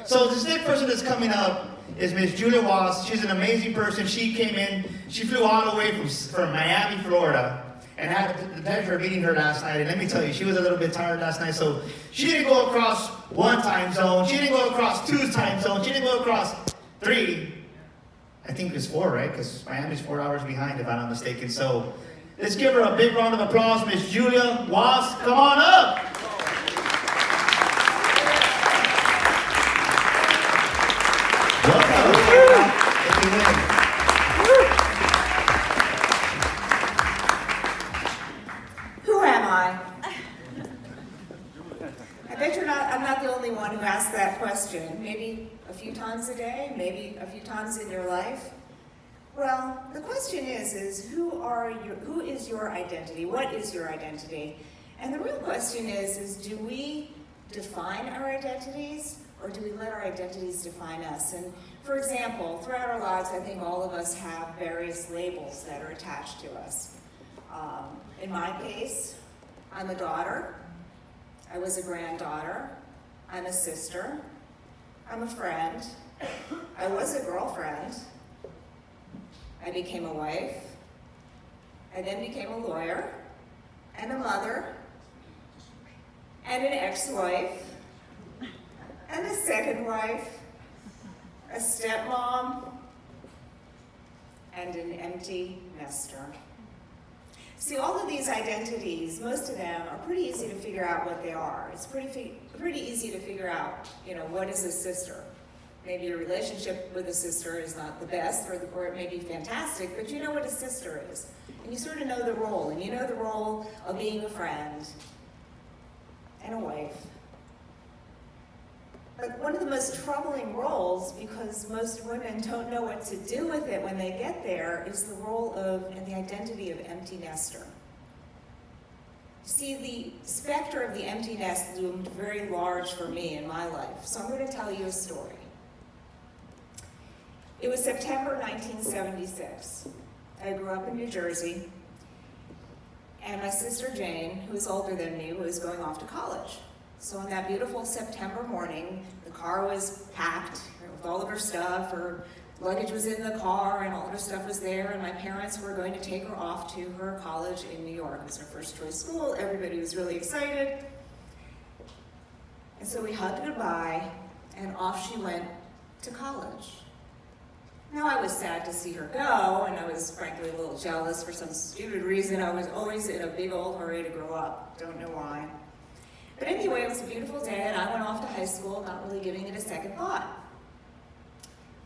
So this next person that's coming up is Miss Julia Wass. She's an amazing person. She came in, she flew all the way from Miami, Florida, and I had the pleasure of meeting her last night. And let me tell you, she was a little bit tired last night, so she didn't go across one time zone. She didn't go across two time zones. She didn't go across three. I think it's four, right? Because Miami's 4 hours behind, if I'm not mistaken. So let's give her a big round of applause, Miss Julia Wass. Come on up. Who am I? I bet I'm not the only one who asks that question. Maybe a few times a day, maybe a few times in your life. Well, the question is who is your identity? What is your identity? And the real question is do we define our identities, or do we let our identities define us? And for example, throughout our lives, I think all of us have various labels that are attached to us. In my case, I'm a daughter, I was a granddaughter, I'm a sister, I'm a friend, I was a girlfriend, I became a wife, I then became a lawyer, and a mother, and an ex-wife, and a second wife, a stepmom, and an empty nester. See, all of these identities, most of them are pretty easy to figure out what they are. It's pretty easy to figure out, what is a sister. Maybe your relationship with a sister is not the best, or it may be fantastic, but you know what a sister is. And you sort of know the role, and you know the role of being a friend and a wife. But one of the most troubling roles, because most women don't know what to do with it when they get there, is the role of and the identity of empty nester. See, the specter of the empty nest loomed very large for me in my life, so I'm going to tell you a story. It was September 1976. I grew up in New Jersey, and my sister Jane, who was older than me, was going off to college. So on that beautiful September morning, the car was packed with all of her stuff. Her luggage was in the car and all of her stuff was there, and my parents were going to take her off to her college in New York. It was her first choice school. Everybody was really excited. And so we hugged goodbye, and off she went to college. Now, I was sad to see her go, and I was frankly a little jealous for some stupid reason. I was always in a big old hurry to grow up. Don't know why. But anyway, it was a beautiful day, and I went off to high school, not really giving it a second thought.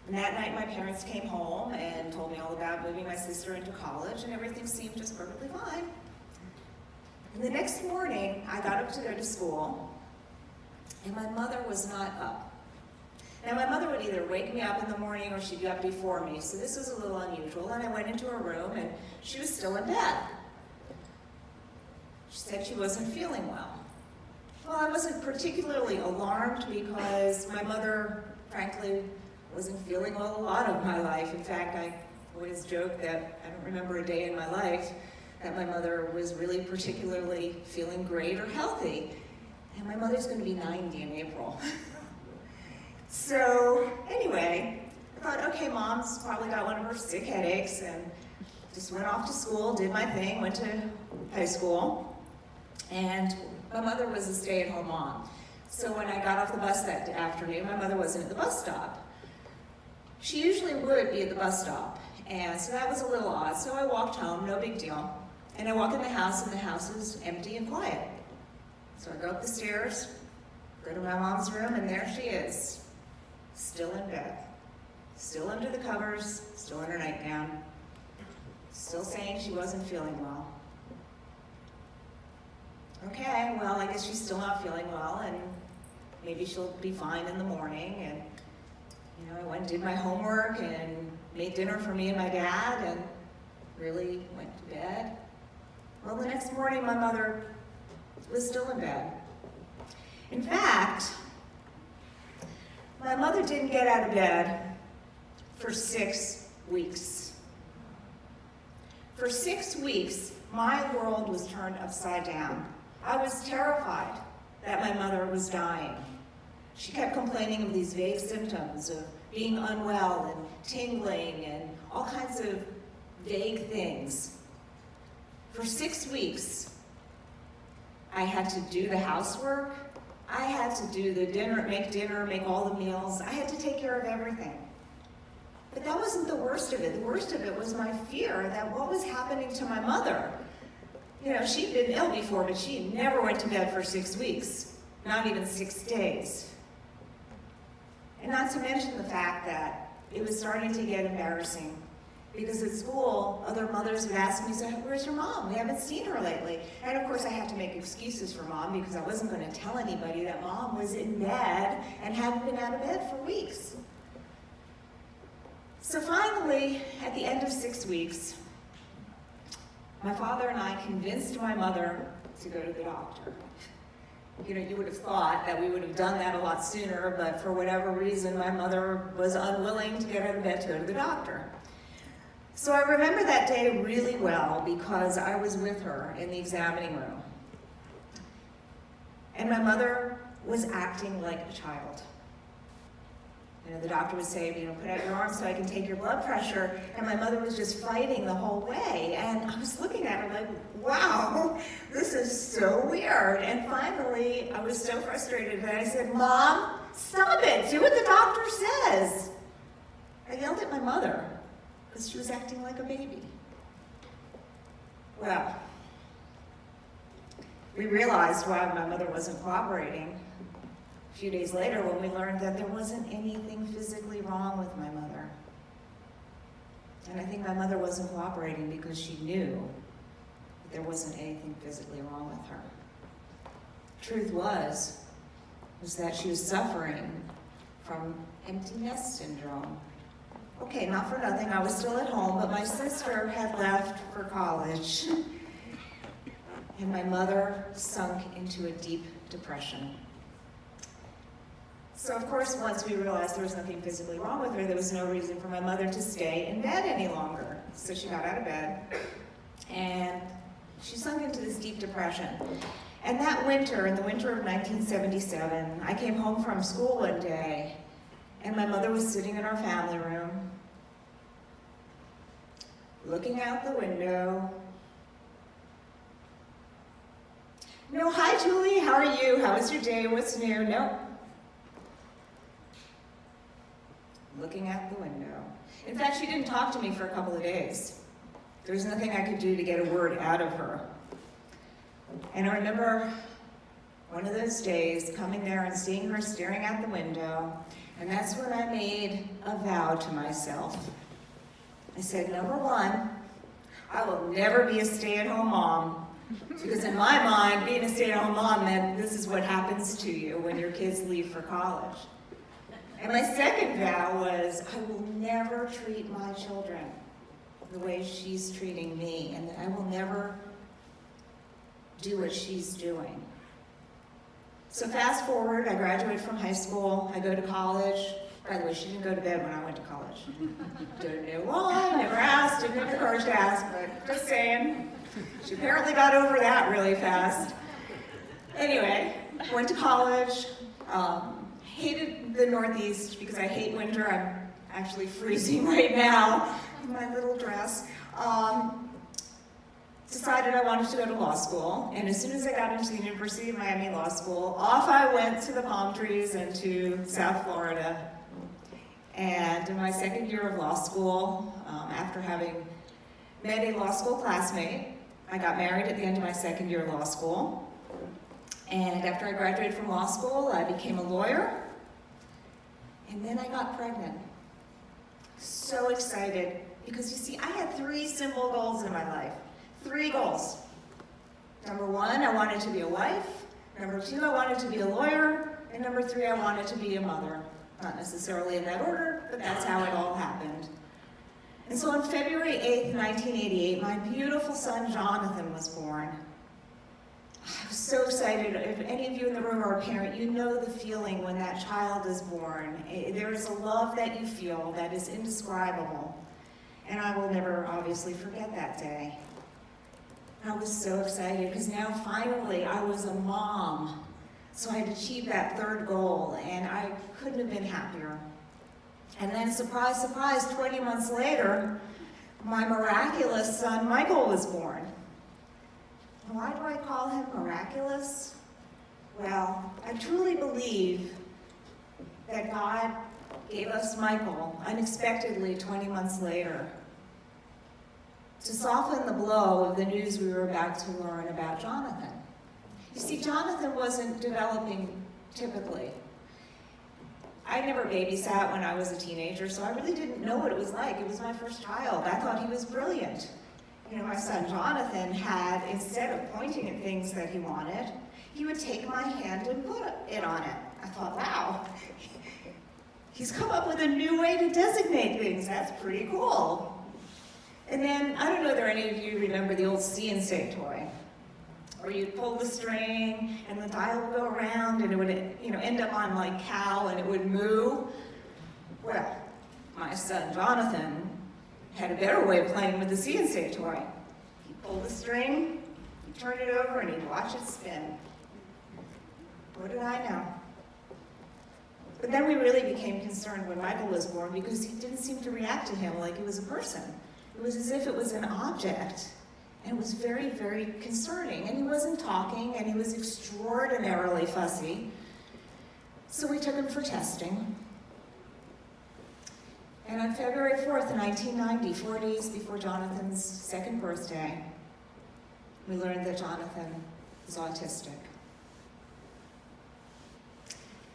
And that night, my parents came home and told me all about moving my sister into college, and everything seemed just perfectly fine. And the next morning, I got up to go to school, and my mother was not up. Now, my mother would either wake me up in the morning or she'd be up before me, so this was a little unusual, and I went into her room, and she was still in bed. She said she wasn't feeling well. Well, I wasn't particularly alarmed because my mother, frankly, wasn't feeling well a lot of my life. In fact, I always joke that I don't remember a day in my life that my mother was really particularly feeling great or healthy. And my mother's going to be 90 in April. So anyway, I thought, okay, Mom's probably got one of her sick headaches, and just went off to school, did my thing, went to high school, and my mother was a stay-at-home mom. So when I got off the bus that afternoon, my mother wasn't at the bus stop. She usually would be at the bus stop, and so that was a little odd. So I walked home, no big deal, and I walk in the house, and the house is empty and quiet. So I go up the stairs, go to my mom's room, and there she is, still in bed, still under the covers, still in her nightgown, still saying she wasn't feeling well. Okay, well, I guess she's still not feeling well, and maybe she'll be fine in the morning. And, I went and did my homework and made dinner for me and my dad and really went to bed. Well, the next morning, my mother was still in bed. In fact, my mother didn't get out of bed for 6 weeks. For 6 weeks, my world was turned upside down. I was terrified that my mother was dying. She kept complaining of these vague symptoms of being unwell and tingling and all kinds of vague things. For 6 weeks, I had to do the housework. I had to do the dinner, make all the meals. I had to take care of everything. But that wasn't the worst of it. The worst of it was my fear that what was happening to my mother. You know, she'd been ill before, but she never went to bed for 6 weeks, not even 6 days. And not to mention the fact that it was starting to get embarrassing, because at school, other mothers would ask me, so where's your mom? We haven't seen her lately. And of course I had to make excuses for mom, because I wasn't going to tell anybody that mom was in bed and hadn't been out of bed for weeks. So finally, at the end of 6 weeks, my father and I convinced my mother to go to the doctor. You know, you would have thought that we would have done that a lot sooner, but for whatever reason, my mother was unwilling to get out of bed to go to the doctor. So I remember that day really well because I was with her in the examining room. And my mother was acting like a child. You know, the doctor would say, you know, put out your arm so I can take your blood pressure. And my mother was just fighting the whole way. And I was looking at her like, wow, this is so weird. And finally, I was so frustrated that I said, Mom, stop it. Do what the doctor says. I yelled at my mother because she was acting like a baby. Well, we realized why my mother wasn't cooperating a few days later when we learned that there wasn't anything physically wrong with my mother. And I think my mother wasn't cooperating because she knew that there wasn't anything physically wrong with her. Truth was that she was suffering from empty nest syndrome. Okay, not for nothing, I was still at home, but my sister had left for college. And my mother sunk into a deep depression. So of course, once we realized there was nothing physically wrong with her, there was no reason for my mother to stay in bed any longer. So she got out of bed, and she sunk into this deep depression. And that winter, in the winter of 1977, I came home from school one day, and my mother was sitting in our family room, looking out the window. No, hi Julie, how are you? How was your day? What's new? No. Looking out the window. In fact, she didn't talk to me for a couple of days. There was nothing I could do to get a word out of her. And I remember one of those days coming there and seeing her staring out the window, and that's when I made a vow to myself. I said, number one, I will never be a stay-at-home mom, because in my mind, being a stay-at-home mom meant this is what happens to you when your kids leave for college. And my second vow was, I will never treat my children the way she's treating me, and that I will never do what she's doing. So fast forward, I graduate from high school, I go to college. By the way, she didn't go to bed when I went to college. Don't know why, never asked, didn't encourage to ask, but just saying. She apparently got over that really fast. Anyway, went to college, hated the Northeast because I hate winter. I'm actually freezing right now in my little dress. Decided I wanted to go to law school, and as soon as I got into the University of Miami Law School, off I went to the palm trees and to South Florida. And in my second year of law school, after having met a law school classmate, I got married at the end of my second year of law school. And after I graduated from law school, I became a lawyer. And then I got pregnant. So excited, because you see, I had 3 simple goals in my life. 3 goals. Number 1, I wanted to be a wife. Number 2, I wanted to be a lawyer. And number 3, I wanted to be a mother. Not necessarily in that order, but that's how it all happened. And so on February 8th, 1988, my beautiful son Jonathan was born. I was so excited. If any of you in the room are a parent, you know the feeling when that child is born. There is a love that you feel that is indescribable. And I will never obviously forget that day. I was so excited because now finally I was a mom. So I had achieved that third goal, and I couldn't have been happier. And then, surprise, surprise, 20 months later, my miraculous son, Michael, was born. And why do I call him miraculous? Well, I truly believe that God gave us Michael unexpectedly 20 months later to soften the blow of the news we were about to learn about Jonathan. You see, Jonathan wasn't developing typically. I never babysat when I was a teenager, so I really didn't know what it was like. It was my first child. I thought he was brilliant. You know, my son Jonathan had, instead of pointing at things that he wanted, he would take my hand and put it on it. I thought, wow, he's come up with a new way to designate things. That's pretty cool. And then, I don't know if any of you remember the old See and Say toy, where you'd pull the string and the dial would go around and it would, end up on like cow and it would moo. Well, my son Jonathan had a better way of playing with the See and Say toy. He'd pull the string, he'd turn it over, and he'd watch it spin. What did I know? But then we really became concerned when Michael was born because he didn't seem to react to him like he was a person. It was as if it was an object. And it was very, very concerning. And he wasn't talking, and he was extraordinarily fussy. So we took him for testing. And on February 4th, 1990, 4 days before Jonathan's second birthday, we learned that Jonathan was autistic.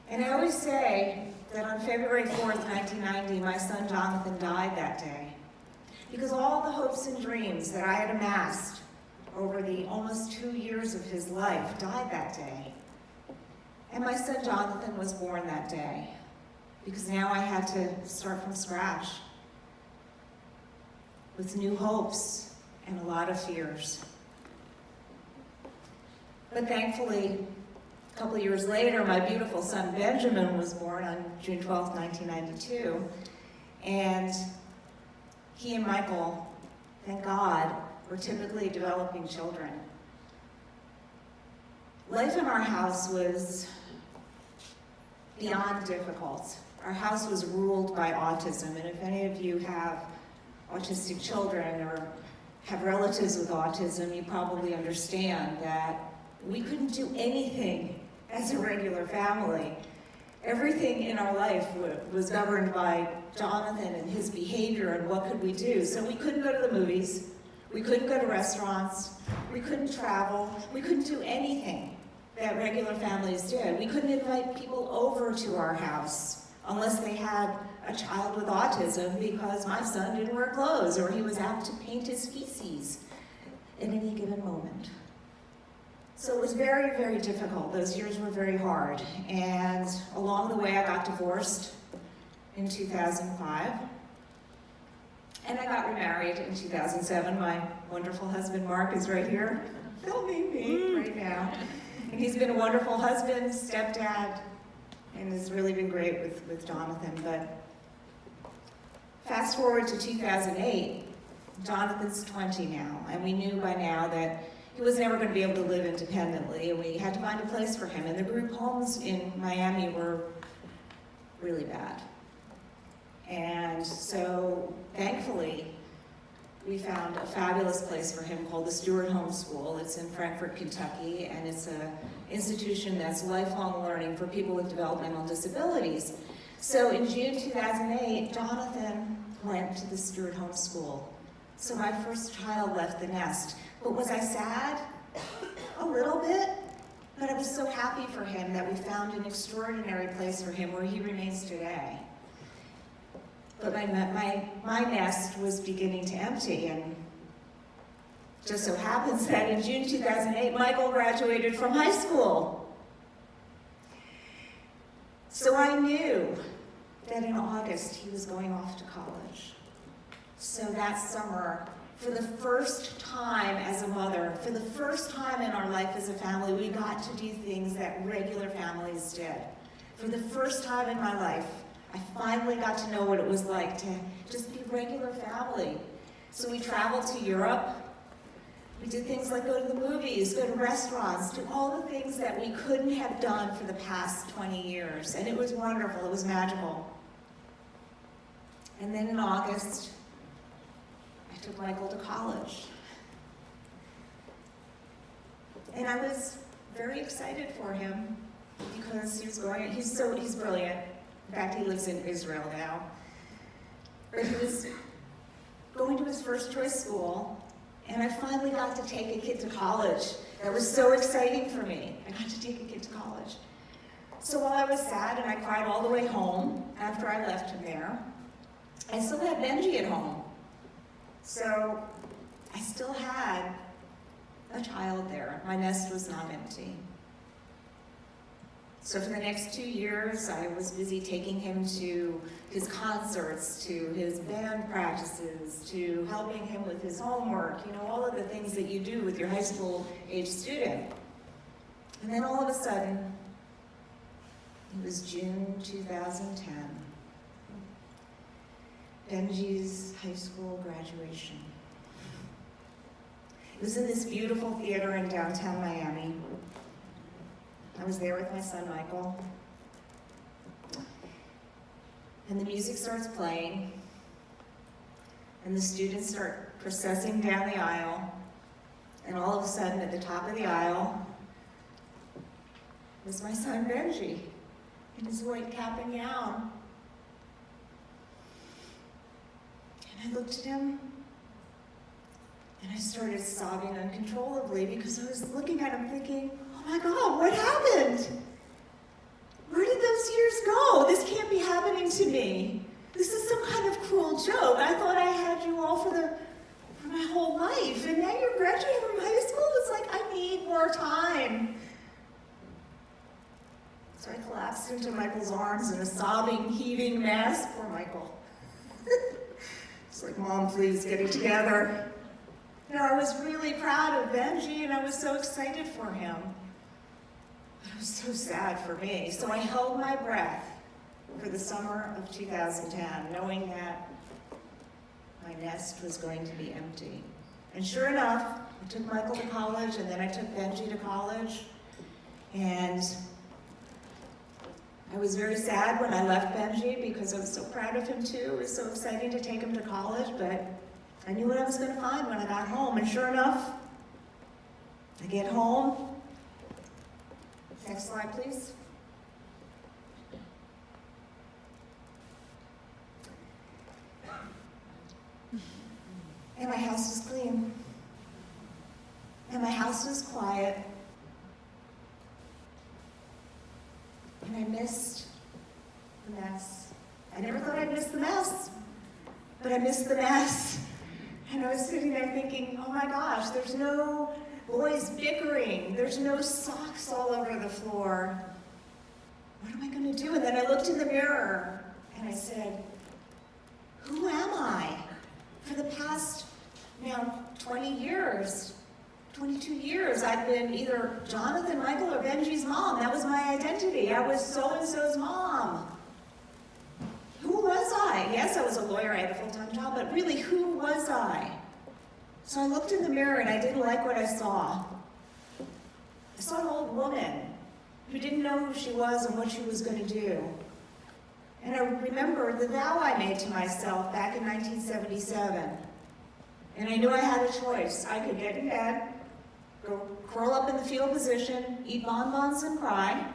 And I always say that on February 4th, 1990, my son Jonathan died that day. Because all the hopes and dreams that I had amassed over the almost 2 years of his life died that day. And my son Jonathan was born that day, because now I had to start from scratch with new hopes and a lot of fears. But thankfully, a couple of years later, my beautiful son Benjamin was born on June 12, 1992. And he and Michael, thank God, were typically developing children. Life in our house was beyond difficult. Our house was ruled by autism, and if any of you have autistic children or have relatives with autism, you probably understand that we couldn't do anything as a regular family. Everything in our life was governed by Jonathan and his behavior and what could we do. So we couldn't go to the movies, we couldn't go to restaurants, we couldn't travel, we couldn't do anything that regular families did. We couldn't invite people over to our house unless they had a child with autism because my son didn't wear clothes or he was apt to paint his feces at any given moment. So it was very, very difficult. Those years were very hard. And along the way, I got divorced in 2005. And I got remarried in 2007. My wonderful husband, Mark, is right here, filming me right now. And he's been a wonderful husband, stepdad, and has really been great with Jonathan. But fast forward to 2008, Jonathan's 20 now. And we knew by now that he was never going to be able to live independently, and we had to find a place for him. And the group homes in Miami were really bad. And so, thankfully, we found a fabulous place for him called the Stewart Home School. It's in Frankfort, Kentucky, and it's an institution that's lifelong learning for people with developmental disabilities. So in June 2008, Jonathan went to the Stewart Home School. So my first child left the nest. But was I sad? A little bit. But I was so happy for him that we found an extraordinary place for him where he remains today. But my nest was beginning to empty, and just so happens that in June 2008, Michael graduated from high school. So I knew that in August he was going off to college. So that summer, for the first time as a mother, for the first time in our life as a family, we got to do things that regular families did. For the first time in my life, I finally got to know what it was like to just be a regular family. So we traveled to Europe. We did things like go to the movies, go to restaurants, do all the things that we couldn't have done for the past 20 years. And it was wonderful, it was magical. And then in August, I took Michael to college. And I was very excited for him because he's brilliant. In fact, he lives in Israel now. But he was going to his first choice school, and I finally got to take a kid to college. That was so exciting for me. I got to take a kid to college. So while I was sad and I cried all the way home after I left him there, I still had Benji at home. So I still had a child there. My nest was not empty. So for the next 2 years, I was busy taking him to his concerts, to his band practices, to helping him with his homework, all of the things that you do with your high school age student. And then all of a sudden, it was June 2010, Benji's high school graduation. It was in this beautiful theater in downtown Miami. I was there with my son, Michael. And the music starts playing, and the students start processing down the aisle, and all of a sudden, at the top of the aisle, was my son, Benji, in his white cap and gown. And I looked at him, and I started sobbing uncontrollably because I was looking at him thinking, oh my God, what happened? Where did those years go? This can't be happening to me. This is some kind of cruel joke. I thought I had you all for my whole life, and now you're graduating from high school? It's like, I need more time. So I collapsed into Michael's arms in a sobbing, heaving mess. Poor Michael. It's like, Mom, please get it together. I was really proud of Benji, and I was so excited for him. But it was so sad for me. So I held my breath for the summer of 2010, knowing that my nest was going to be empty. And sure enough, I took Michael to college, and then I took Benji to college. And I was very sad when I left Benji because I was so proud of him too. It was so exciting to take him to college, but I knew what I was going to find when I got home, and sure enough, I get home. Next slide, please. And my house was clean. And my house was quiet. And I missed the mess. I never thought I'd miss the mess, but I missed the mess. And I was sitting there thinking, oh my gosh, there's no boys bickering. There's no socks all over the floor. What am I going to do? And then I looked in the mirror and I said, who am I? For the past, 20 years, 22 years, I've been either Jonathan, Michael, or Benji's mom. That was my identity. I was so-and-so's mom. Who was I? Yes, I was a lawyer, I had a full-time job, but really, who was I? So I looked in the mirror and I didn't like what I saw. I saw an old woman who didn't know who she was and what she was going to do. And I remembered the vow I made to myself back in 1977. And I knew I had a choice. I could get in bed, go curl up in the fetal position, eat bonbons and cry,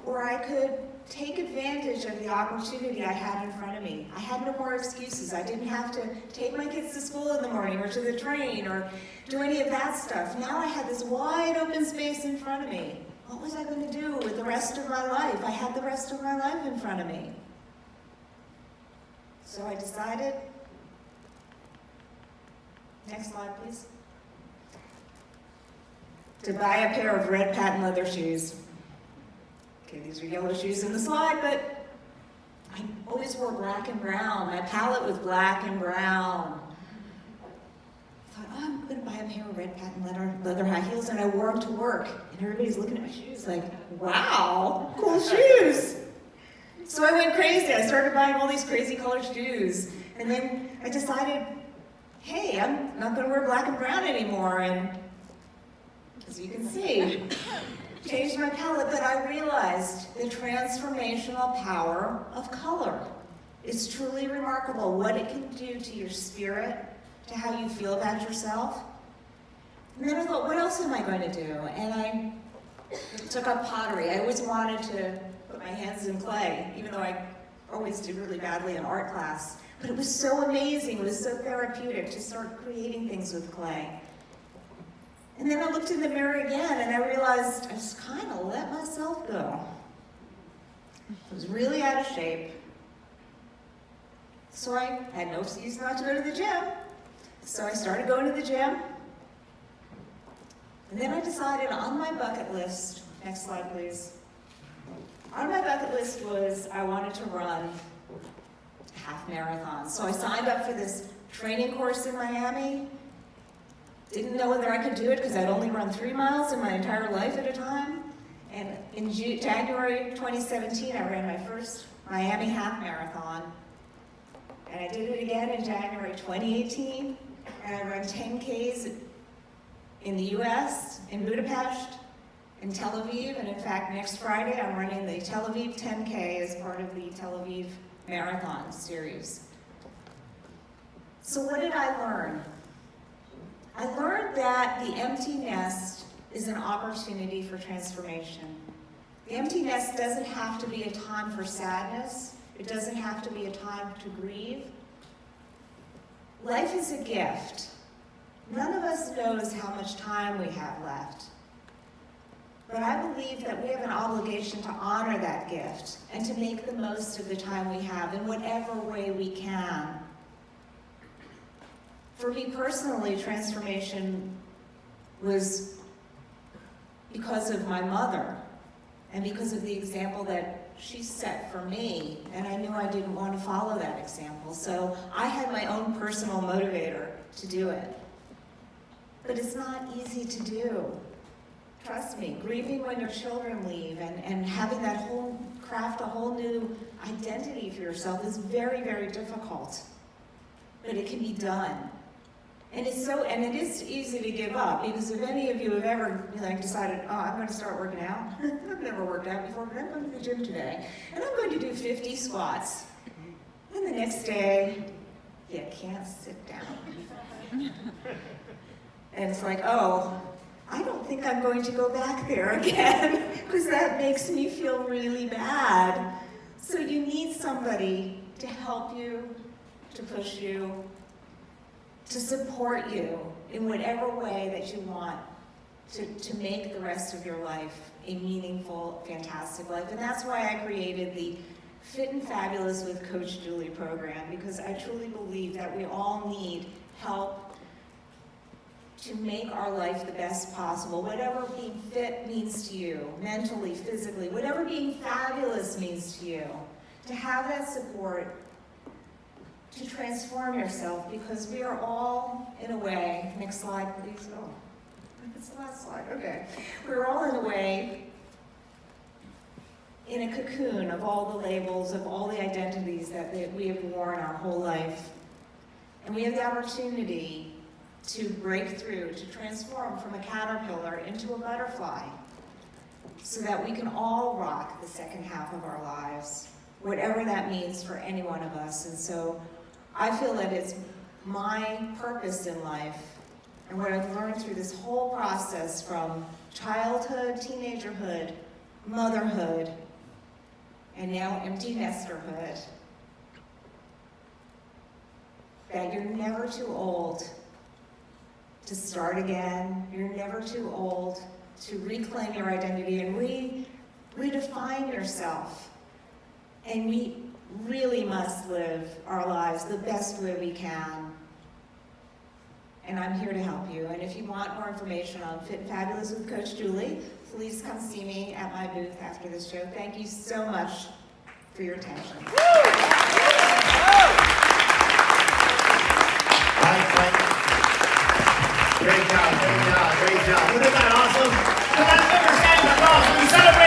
or I could take advantage of the opportunity I had in front of me. I had no more excuses. I didn't have to take my kids to school in the morning or to the train or do any of that stuff. Now I had this wide open space in front of me. What was I going to do with the rest of my life? I had the rest of my life in front of me. So I decided, next slide please, to buy a pair of red patent leather shoes. Okay, these are yellow shoes in the slide, but I always wore black and brown. My palette was black and brown. I thought, oh, I'm going to buy a pair of red patent leather high heels, and I wore them to work. And everybody's looking at my shoes like, wow, cool shoes. So I went crazy. I started buying all these crazy colored shoes. And then I decided, hey, I'm not gonna wear black and brown anymore, and as you can see, changed my palette, but I realized the transformational power of color. It's truly remarkable what it can do to your spirit, to how you feel about yourself. And then I thought, what else am I going to do? And I took up pottery. I always wanted to put my hands in clay, even though I always did really badly in art class. But it was so amazing, it was so therapeutic to start creating things with clay. And then I looked in the mirror again and I realized I just kind of let myself go. I was really out of shape. So I had no excuse not to go to the gym. So I started going to the gym. And then I decided on my bucket list, next slide please. On my bucket list was I wanted to run a half marathon. So I signed up for this training course in Miami. Didn't know whether I could do it because I'd only run 3 miles in my entire life at a time. And in January 2017, I ran my first Miami half marathon. And I did it again in January 2018. And I ran 10Ks in the US, in Budapest, in Tel Aviv, and in fact, next Friday, I'm running the Tel Aviv 10K as part of the Tel Aviv Marathon series. So what did I learn? I learned that the empty nest is an opportunity for transformation. The empty nest doesn't have to be a time for sadness. It doesn't have to be a time to grieve. Life is a gift. None of us knows how much time we have left. But I believe that we have an obligation to honor that gift and to make the most of the time we have in whatever way we can. For me personally, transformation was because of my mother and because of the example that she set for me, and I knew I didn't want to follow that example. So I had my own personal motivator to do it. But it's not easy to do. Trust me, grieving when your children leave and having that whole craft a whole new identity for yourself is very, very difficult. But it can be done. And it is easy to give up, because if any of you have ever decided, oh, I'm going to start working out. I've never worked out before, but I'm going to the gym today. And I'm going to do 50 squats. And the next day, you can't sit down. And it's like, oh, I don't think I'm going to go back there again, because that makes me feel really bad. So you need somebody to help you, to push you, to support you in whatever way that you want to make the rest of your life a meaningful, fantastic life. And that's why I created the Fit and Fabulous with Coach Julie program, because I truly believe that we all need help to make our life the best possible. Whatever being fit means to you, mentally, physically, whatever being fabulous means to you, to have that support to transform yourself, because we are all, in a way, next slide please, oh, that's the last slide, okay. We're all in a way in a cocoon of all the labels, of all the identities that we have worn our whole life. And we have the opportunity to break through, to transform from a caterpillar into a butterfly, so that we can all rock the second half of our lives, whatever that means for any one of us. And so I feel that it's my purpose in life, and what I've learned through this whole process from childhood, teenagerhood, motherhood, and now empty nesterhood, that you're never too old to start again. You're never too old to reclaim your identity and redefine yourself. And we really must live our lives the best way we can. And I'm here to help you. And if you want more information on Fit and Fabulous with Coach Julie, please come see me at my booth after this show. Thank you so much for your attention. Great job, great job, great job. Isn't that awesome? Let's give her a stand of applause. We celebrate